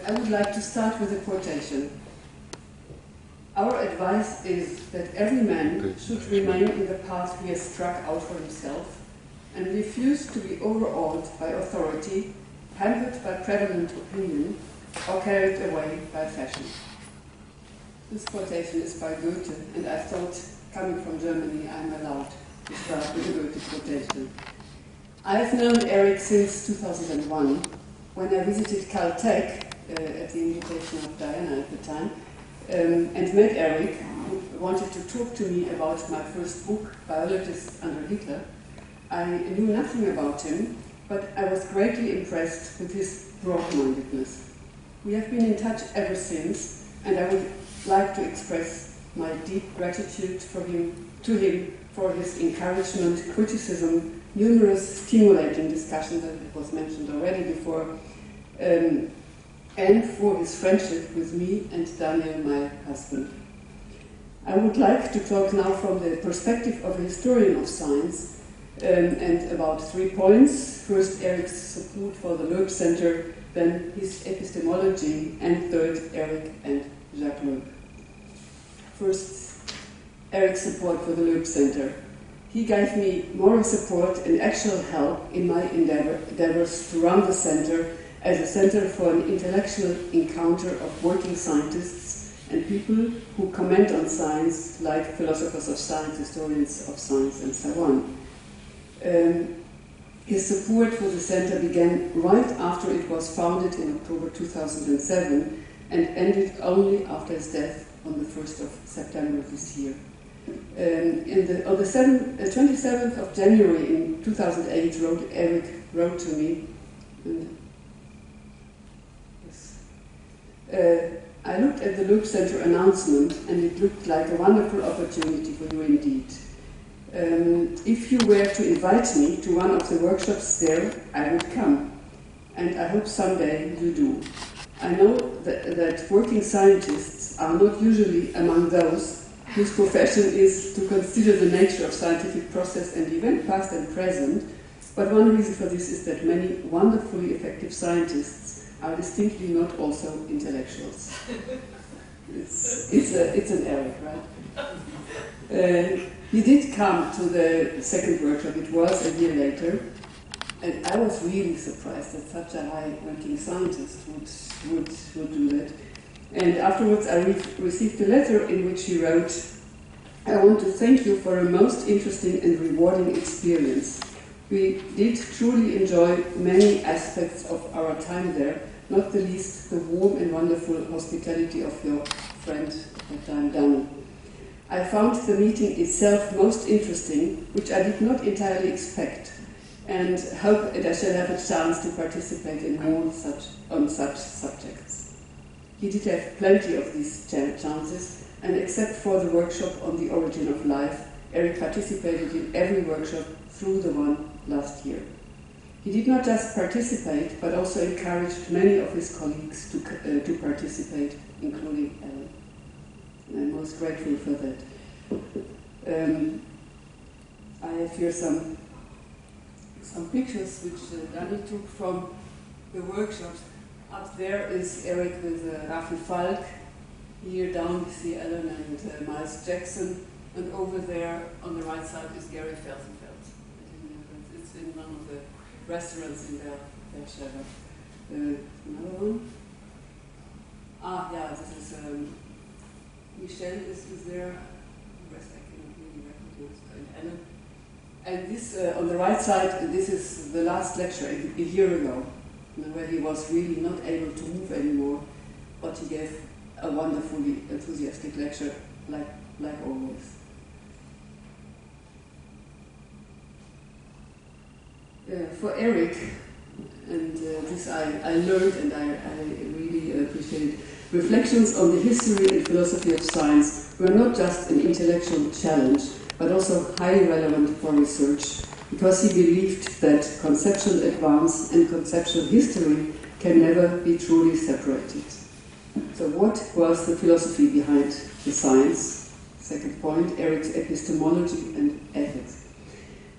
I would like to start with a quotation. Our advice is that every man should remain in the path he has struck out for himself and refuse to be overawed by authority, hampered by prevalent opinion, or carried away by fashion. This quotation is by Goethe, and I thought, coming from Germany, I'm allowed to start with a Goethe quotation. I have known Eric since 2001, when I visited Caltech at the invitation of Diana at the time, and met Eric, who wanted to talk to me about my first book, Biologists Under Hitler. I knew nothing about him, but I was greatly impressed with his broad-mindedness. We have been in touch ever since, and I would like to express my deep gratitude to him for his encouragement, criticism, numerous stimulating discussions, that it was mentioned already before, and for his friendship with me and Daniel, my husband. I would like to talk now from the perspective of a historian of science, and about 3 points. First, Eric's support for the Loeb Center, then his epistemology, and third, Eric and Jacques Loeb. First, Eric's support for the Loeb Center. He gave me moral support and actual help in my endeavors to run the center as a center for an intellectual encounter of working scientists and people who comment on science, like philosophers of science, historians of science, and so on. His support for the center began right after it was founded in October 2007 and ended only after his death on the 1st of September this year. On the 27th of January in 2008, Eric wrote to me, I looked at the Loeb Center announcement and it looked like a wonderful opportunity for you indeed. If you were to invite me to one of the workshops there, I would come, and I hope someday you do. I know that working scientists are not usually among those whose profession is to consider the nature of scientific process and event, past and present, but one reason for this is that many wonderfully effective scientists are distinctly not also intellectuals. It's an Eric, right? He did come to the second workshop, it was a year later, and I was really surprised that such a high-ranking scientist would do that. And afterwards I received a letter in which he wrote, I want to thank you for a most interesting and rewarding experience. We did truly enjoy many aspects of our time there, not the least the warm and wonderful hospitality of your friend at that time, Daniel. I found the meeting itself most interesting, which I did not entirely expect, and hope that I shall have a chance to participate in more on such subjects. He did have plenty of these chances, and except for the workshop on the origin of life, Eric participated in every workshop through the one last year. He did not just participate, but also encouraged many of his colleagues to participate, including Ellen. And I'm most grateful for that. I have here some pictures which Danny took from the workshops. Up there is Eric with Rafi Falk. Here down we see Ellen and Miles Jackson. And over there on the right side is Gary Felsenfeld. It's in one of the restaurants in their Shadow. Another one. This is Michelle is there. The rest I cannot really recognize. And Ellen. And this on the right side, this is the last lecture a year ago, where he was really not able to move anymore, but he gave a wonderfully enthusiastic lecture, like always. For Eric, and this I learned and I really appreciate it, reflections on the history and philosophy of science were not just an intellectual challenge, but also highly relevant for research, because he believed that conceptual advance and conceptual history can never be truly separated. So what was the philosophy behind the science? Second point, Eric's epistemology and ethics.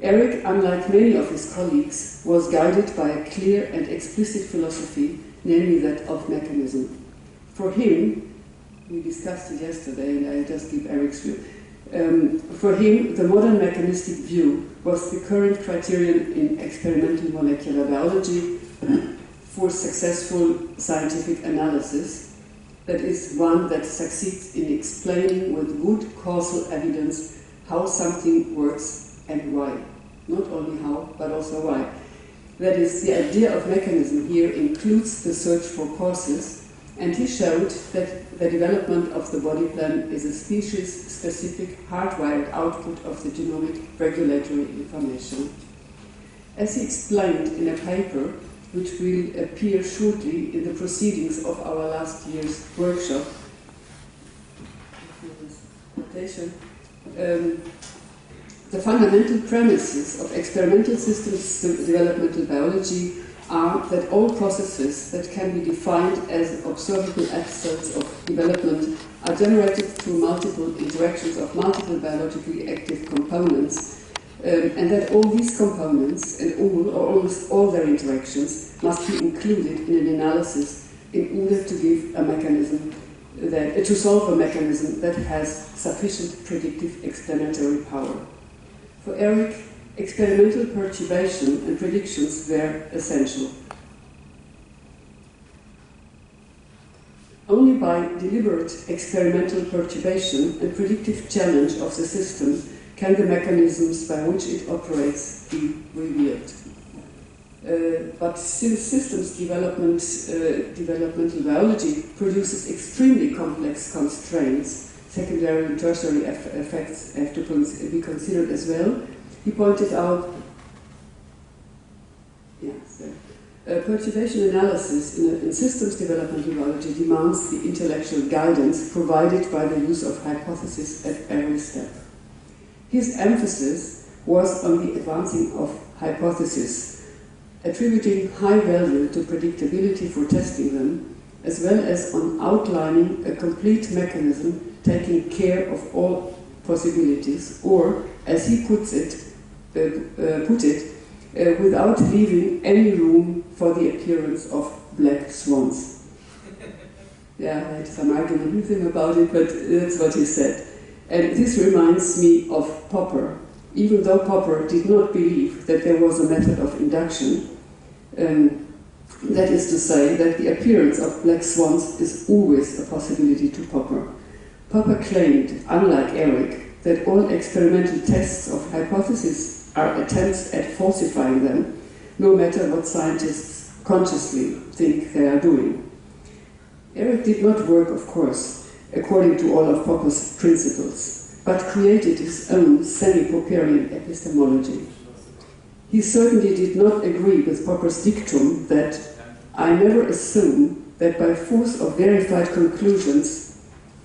Eric, unlike many of his colleagues, was guided by a clear and explicit philosophy namely that of mechanism. For him, we discussed it yesterday, and I just give Eric's view. For him, the modern mechanistic view was the current criterion in experimental molecular biology for successful scientific analysis, that is, one that succeeds in explaining with good causal evidence how something works and why. Not only how, but also why. That is, the idea of mechanism here includes the search for causes, and he showed that the development of the body plan is a species-specific hardwired output of the genomic regulatory information. As he explained in a paper which will appear shortly in the proceedings of our last year's workshop, the fundamental premises of experimental systems developmental biology are that all processes that can be defined as observable episodes of development are generated through multiple interactions of multiple biologically active components, and that all these components and all or almost all their interactions must be included in an analysis in order to give a mechanism to solve a mechanism that has sufficient predictive explanatory power. For Eric, experimental perturbation and predictions were essential. Only by deliberate experimental perturbation and predictive challenge of the system can the mechanisms by which it operates be revealed. But since systems developmental biology produces extremely complex constraints, secondary and tertiary effects have to be considered as well. He pointed out, perturbation analysis in systems developmental biology demands the intellectual guidance provided by the use of hypotheses at every step. His emphasis was on the advancing of hypotheses, attributing high value to predictability for testing them, as well as on outlining a complete mechanism taking care of all possibilities, or, as he put it, without leaving any room for the appearance of black swans. Yeah, I had some argument with him about it, but that's what he said. And this reminds me of Popper. Even though Popper did not believe that there was a method of induction, that is to say, that the appearance of black swans is always a possibility to Popper. Popper claimed, unlike Eric, that all experimental tests of hypotheses are attempts at falsifying them, no matter what scientists consciously think they are doing. Eric did not work, of course, according to all of Popper's principles, but created his own semi-Popperian epistemology. He certainly did not agree with Popper's dictum that I never assume that by force of verified conclusions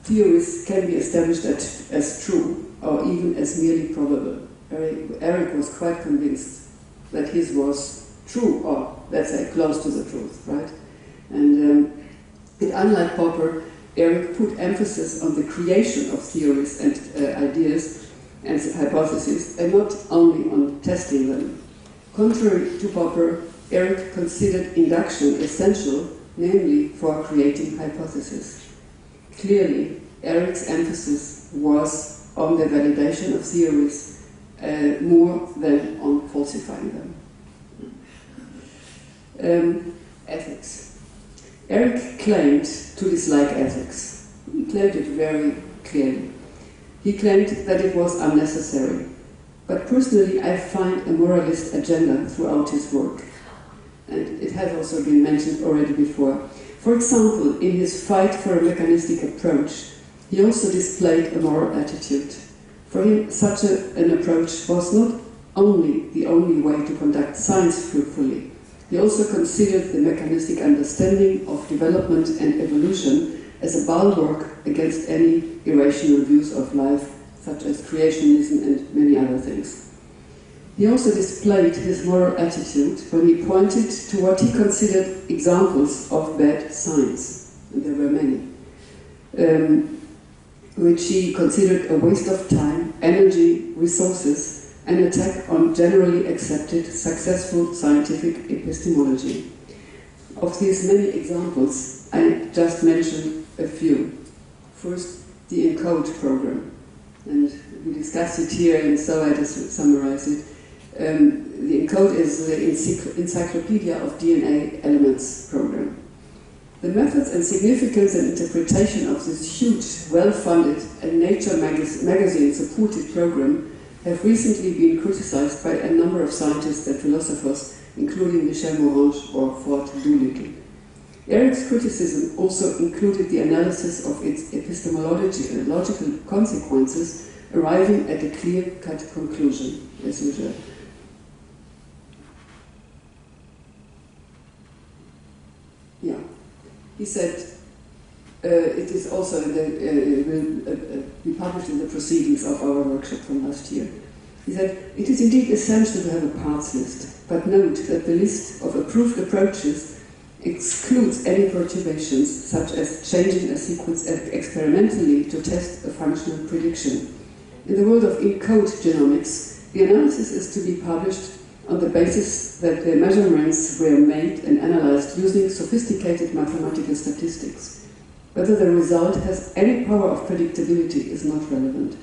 theories can be established as true or even as merely probable. Eric was quite convinced that his was true, or let's say close to the truth, right? And unlike Popper, Eric put emphasis on the creation of theories and ideas and hypotheses, and not only on testing them. Contrary to Popper, Eric considered induction essential, namely for creating hypotheses. Clearly, Eric's emphasis was on the validation of theories more than on falsifying them. Ethics. Eric claimed to dislike ethics. He claimed it very clearly. He claimed that it was unnecessary. But personally, I find a moralist agenda throughout his work. And it has also been mentioned already before. For example, in his fight for a mechanistic approach, he also displayed a moral attitude. For him, such an approach was not only the only way to conduct science fruitfully. He also considered the mechanistic understanding of development and evolution as a bulwark against any irrational views of life, such as creationism and many other things. He also displayed his moral attitude when he pointed to what he considered examples of bad science, and there were many, which he considered a waste of time, energy, resources, an attack on generally accepted successful scientific epistemology. Of these many examples, I just mention a few. First, the ENCODE program. And we discussed it here, and so I just summarize it. The ENCODE is the Encyclopedia of DNA Elements program. The methods and significance and interpretation of this huge, well-funded and Nature magazine-supported program have recently been criticized by a number of scientists and philosophers, including Michel Morange or Ford Doolittle. Eric's criticism also included the analysis of its epistemological consequences, arriving at a clear-cut conclusion, as usual. Yeah. He said, it is also will be published in the proceedings of our workshop from last year. He said, it is indeed essential to have a parts list, but note that the list of approved approaches excludes any perturbations, such as changing a sequence experimentally to test a functional prediction. In the world of ENCODE genomics, the analysis is to be published on the basis that the measurements were made and analyzed using sophisticated mathematical statistics. Whether the result has any power of predictability is not relevant.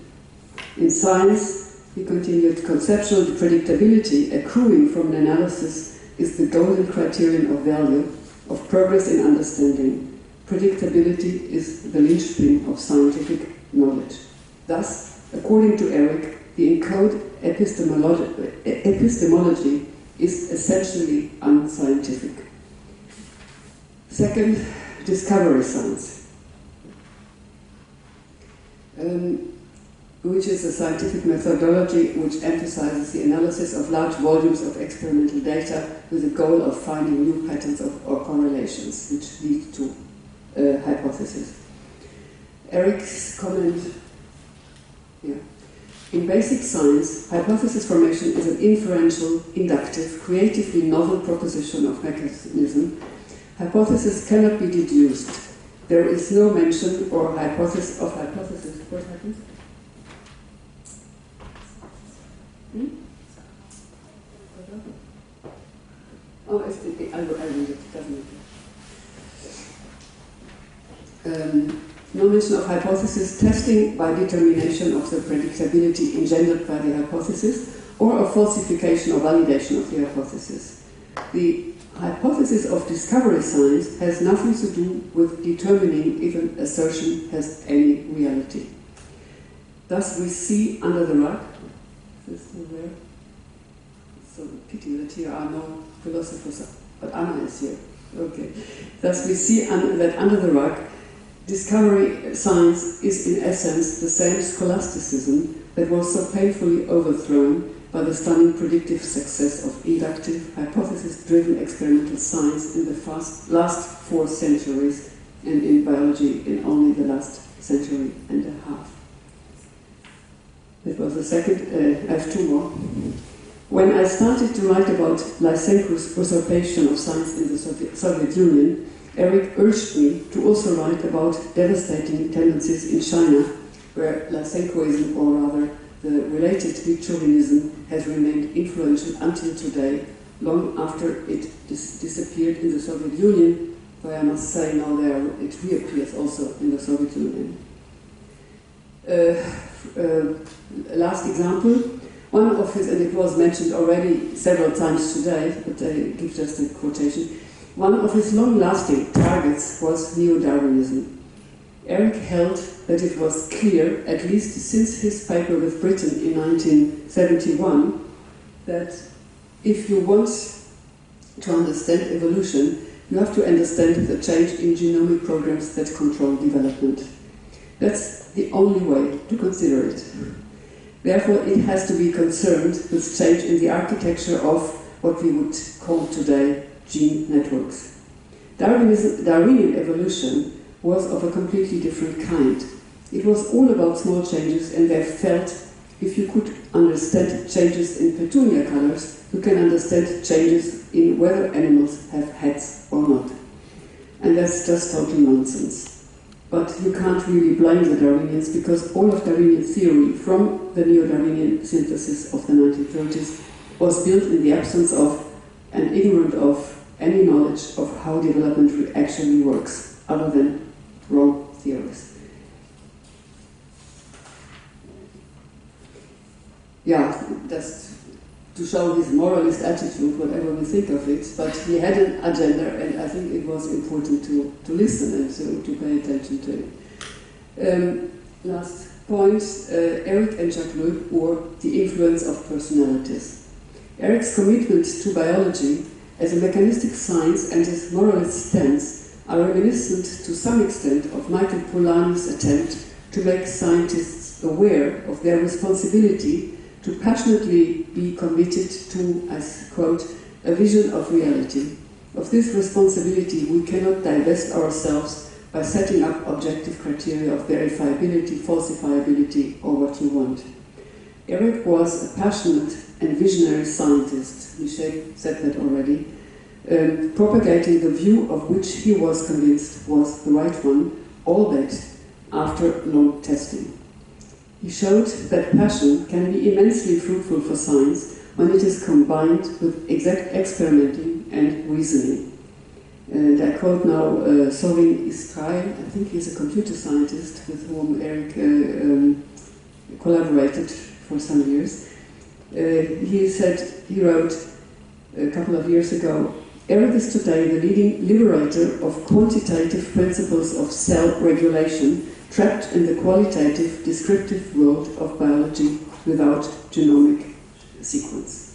In science, he continued, conceptual predictability accruing from an analysis is the golden criterion of value, of progress in understanding. Predictability is the linchpin of scientific knowledge. Thus, according to Eric, the ENCODE epistemology is essentially unscientific. Second, discovery science, which is a scientific methodology which emphasizes the analysis of large volumes of experimental data with the goal of finding new patterns or correlations which lead to hypotheses. Eric's comment, in basic science, hypothesis formation is an inferential, inductive, creatively novel proposition of mechanism. Hypothesis cannot be deduced. There is no mention or hypothesis of hypothesis. What happens? Oh, I'll read it, definitely. No mention of hypothesis testing by determination of the predictability engendered by the hypothesis, or of falsification or validation of the hypothesis. The hypothesis of discovery science has nothing to do with determining if an assertion has any reality. Thus we see under the rug, is this still there? It's so pity that here are no philosophers, but Anna is here. Okay. Thus we see that under the rug, discovery science is in essence the same scholasticism that was so painfully overthrown by the stunning predictive success of inductive, hypothesis-driven experimental science in the last 4 centuries, and in biology in only the last century and a half. That was the second. I have 2 more. When I started to write about Lysenko's usurpation of science in the Soviet Union, Eric urged me to also write about devastating tendencies in China, where Lysenkoism, or rather the related Victorianism, has remained influential until today, long after it disappeared in the Soviet Union, though I must say now it reappears also in the Soviet Union. Last example, one of his, and it was mentioned already several times today, but I give just a quotation. One of his long-lasting targets was Neo-Darwinism. Eric held that it was clear, at least since his paper with Britain in 1971, that if you want to understand evolution, you have to understand the change in genomic programs that control development. That's the only way to consider it. Therefore, it has to be concerned with change in the architecture of what we would call today gene networks. Darwinian evolution was of a completely different kind. It was all about small changes, and they felt if you could understand changes in petunia colors, you can understand changes in whether animals have heads or not. And that's just total nonsense. But you can't really blame the Darwinians, because all of Darwinian theory, from the Neo-Darwinian synthesis of the 1930s, was built in the absence of and ignorant of any knowledge of how development actually works, other than wrong theories. Yeah, just to show his moralist attitude, whatever we think of it, but he had an agenda, and I think it was important to listen and to pay attention to it. Last point, Eric and Jacques Loeb, or the influence of personalities. Eric's commitment to biology as a mechanistic science and his moralist stance are reminiscent to some extent of Michael Polanyi's attempt to make scientists aware of their responsibility to passionately be committed to, as quote, a vision of reality. Of this responsibility we cannot divest ourselves by setting up objective criteria of verifiability, falsifiability, or what you want. Eric was a passionate and visionary scientist, he said that already, propagating the view of which he was convinced was the right one, albeit after long testing. He showed that passion can be immensely fruitful for science when it is combined with exact experimenting and reasoning. And I quote now Sorin Israel, I think he's a computer scientist with whom Eric collaborated for some years. He wrote a couple of years ago, Eric is today the leading liberator of quantitative principles of cell regulation trapped in the qualitative, descriptive world of biology without genomic sequence.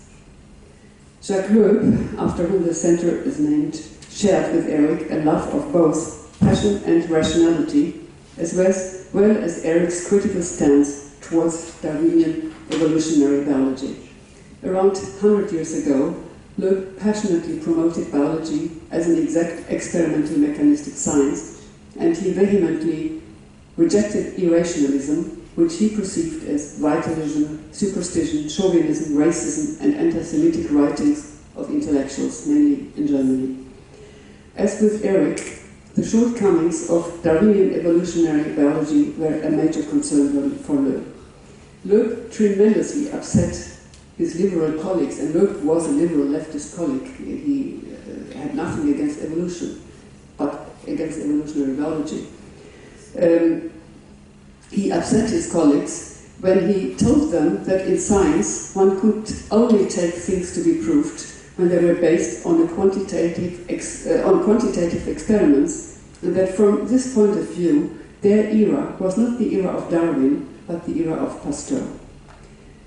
Jacques Loeb, after whom the center is named, shared with Eric a love of both passion and rationality, as well as Eric's critical stance towards Darwinian evolutionary biology. Around 100 years ago, Loeb passionately promoted biology as an exact experimental mechanistic science, and he vehemently rejected irrationalism, which he perceived as vitalism, superstition, chauvinism, racism, and anti-Semitic writings of intellectuals, mainly in Germany. As with Eric, the shortcomings of Darwinian evolutionary biology were a major concern for Loeb. Loeb tremendously upset his liberal colleagues, and Loeb was a liberal leftist colleague. He had nothing against evolution, but against evolutionary biology. He upset his colleagues when he told them that in science one could only take things to be proved when they were based on quantitative experiments, and that from this point of view their era was not the era of Darwin, but the era of Pasteur.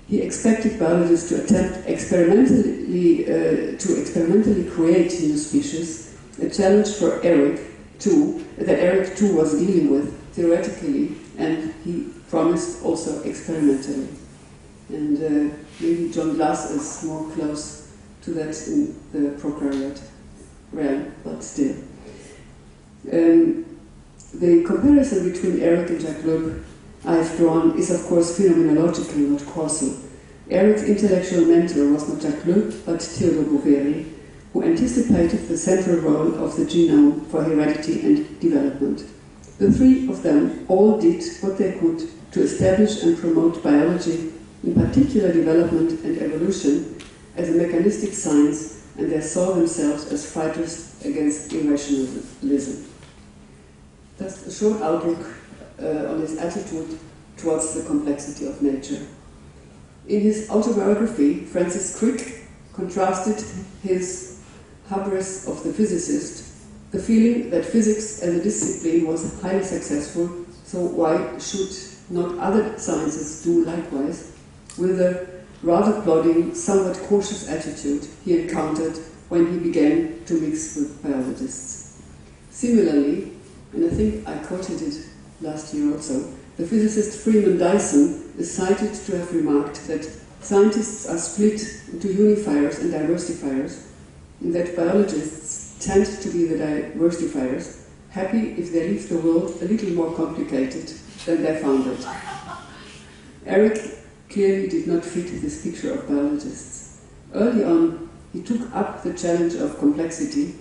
He expected biologists to attempt experimentally create new species, a challenge for Eric too, that Eric too was dealing with theoretically, and he promised also experimentally. And maybe John Glass is more close to that in the prokaryote realm, but still. The comparison between Eric and Jacques Loeb I've drawn is of course phenomenological, not causal. Eric's intellectual mentor was not Jacques Loeb, but Theodor Boveri, who anticipated the central role of the genome for heredity and development. The three of them all did what they could to establish and promote biology, in particular development and evolution, as a mechanistic science, and they saw themselves as fighters against irrationalism. Just a short outlook on his attitude towards the complexity of nature. In his autobiography, Francis Crick contrasted his hubris of the physicist, the feeling that physics as a discipline was highly successful, so why should not other sciences do likewise, with a rather plodding, somewhat cautious attitude he encountered when he began to mix with biologists. Similarly, and I think I quoted it last year also, the physicist Freeman Dyson is cited to have remarked that scientists are split into unifiers and diversifiers, and that biologists tend to be the diversifiers, happy if they leave the world a little more complicated than they found it. Eric clearly did not fit this picture of biologists. Early on, he took up the challenge of complexity,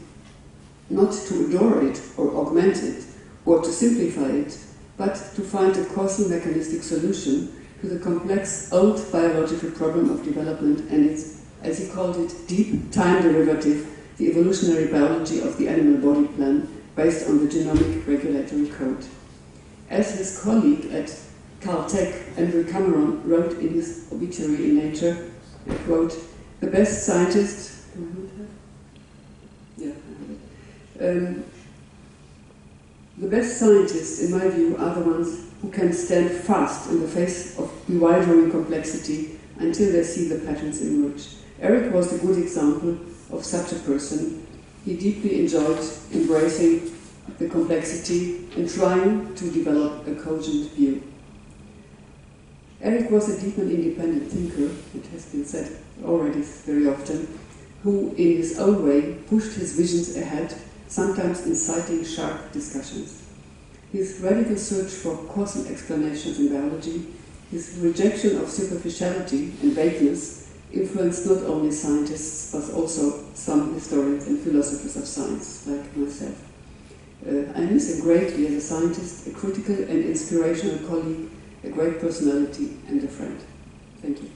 not to adore it or augment it or to simplify it, but to find a causal mechanistic solution to the complex old biological problem of development and its, as he called it, deep time derivative the evolutionary biology of the animal body plan based on the genomic regulatory code. As his colleague at Caltech, Andrew Cameron, wrote in his obituary in Nature, I quote, "The best scientists..." the best scientists, in my view, are the ones who can stand fast in the face of bewildering complexity until they see the patterns emerge. Eric was a good example of such a person. He deeply enjoyed embracing the complexity and trying to develop a cogent view. Eric was a deep and independent thinker, it has been said already very often, who in his own way pushed his visions ahead, sometimes inciting sharp discussions. His radical search for causal explanations in biology, his rejection of superficiality and vagueness influenced not only scientists but also some historians and philosophers of science, like myself. I miss him greatly as a scientist, a critical and inspirational colleague, a great personality and a friend. Thank you.